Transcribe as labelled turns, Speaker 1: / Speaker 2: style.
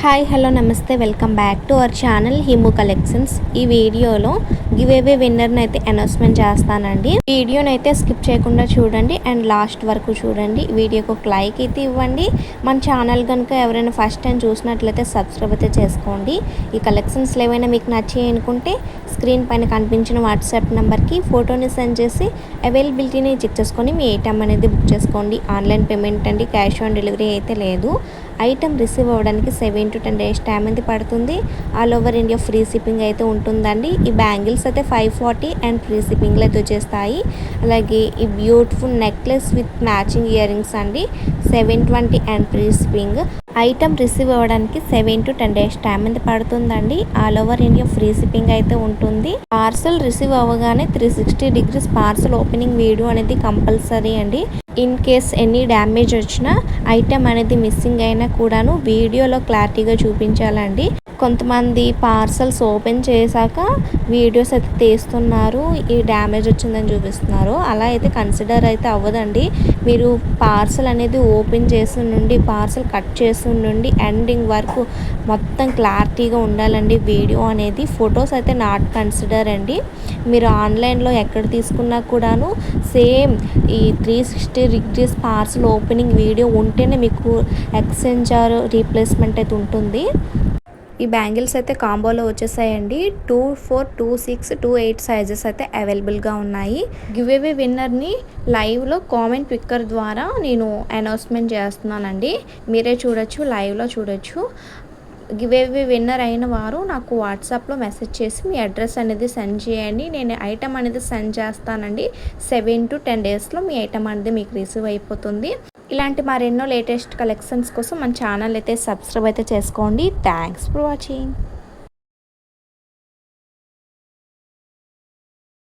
Speaker 1: Hi hello నమస్తే welcome back to our channel Himu collections. ఈ వీడియోలో గివ్ అవే విన్నర్ని అయితే అనౌన్స్మెంట్ చేస్తానండి. వీడియోని అయితే స్కిప్ చేయకుండా చూడండి అండ్ లాస్ట్ వరకు చూడండి. వీడియోకి ఒక లైక్ అయితే ఇవ్వండి. మన ఛానల్ కనుక ఎవరైనా ఫస్ట్ టైం చూసినట్లయితే సబ్స్క్రైబ్ అయితే చేసుకోండి. ఈ కలెక్షన్స్లో ఏమైనా మీకు నచ్చాయి అనుకుంటే స్క్రీన్ పైన కనిపించిన వాట్సాప్ నెంబర్కి ఫోటోని సెండ్ చేసి అవైలబిలిటీని చెక్ చేసుకొని మీ ఐటమ్ అనేది బుక్ చేసుకోండి. ఆన్లైన్ పేమెంట్ అండి, క్యాష్ ఆన్ డెలివరీ అయితే లేదు. ఐటమ్ రిసీవ్ అవ్వడానికి 7 to 10 days టైం అయితే పడుతుంది. All over India free shipping అయితే ఉంటుందండి. ఈ బ్యాంగిల్స్ అయితే 540 అండ్ ఫ్రీ షిప్పింగ్లో అయితే వచ్చేస్తాయి. అలాగే ఈ beautiful necklace with matching ear rings అండి 720 and free shipping. Item receive అవ్వడానికి 7 to 10 days టైం అయితే పడుతుందండి. All over India free shipping అయితే ఉంటుంది. పార్సల్ రిసీవ్ అవ్వగానే 360 degrees పార్సల్ ఓపెనింగ్ వీడియో అనేది కంపల్సరీ అండి. ఇన్ కేస్ ఎనీ డ్యామేజ్ వచ్చినా ఐటమ్ అనేది మిస్సింగ్ అయినా కూడాను వీడియోలో క్లారిటీగా చూపించాలండి. కొంతమంది పార్సల్స్ ఓపెన్ చేశాక వీడియోస్ అయితే తీస్తున్నారు, ఈ డ్యామేజ్ వచ్చిందని చూపిస్తున్నారు. అలా అయితే కన్సిడర్ అయితే అవ్వదండి. మీరు పార్సల్ అనేది ఓపెన్ చేసి నుండి పార్సల్ కట్ చేసి నుండి ఎండింగ్ వరకు మొత్తం క్లారిటీగా ఉండాలండి వీడియో అనేది. ఫొటోస్ అయితే నాట్ కన్సిడర్ అండి. మీరు ఆన్లైన్లో ఎక్కడ తీసుకున్నా కూడాను సేమ్ ఈ 360 degrees పార్సల్ ఓపెనింగ్ వీడియో ఉంటేనే మీకు ఎక్స్చేంజ్ ఆర్ రీప్లేస్మెంట్ అయితే ఉంటుంది. ఈ బ్యాంగిల్స్ అయితే కాంబోలో వచ్చేసాయండి. 2, 4, 2, 6, 2, 8 సైజెస్ అయితే అవైలబుల్గా ఉన్నాయి. గివ్ అవే విన్నర్ని లైవ్లో కామెంట్ పిక్కర్ ద్వారా నేను అనౌన్స్మెంట్ చేస్తున్నానండి. మీరే చూడొచ్చు, లైవ్లో చూడొచ్చు. గివ్ అవే విన్నర్ అయిన వారు నాకు వాట్సాప్లో మెసేజ్ చేసి మీ అడ్రస్ అనేది సెండ్ చేయండి. నేను ఐటమ్ అనేది సెండ్ చేస్తానండి. 7 to 10 daysలో మీ ఐటమ్ అనేది మీకు రిసీవ్ అయిపోతుంది. ఇలాంటి మరెన్నో లేటెస్ట్ కలెక్షన్స్ కోసం మన ఛానల్ అయితే సబ్స్క్రైబ్ అయితే చేసుకోండి. Thanks for watching.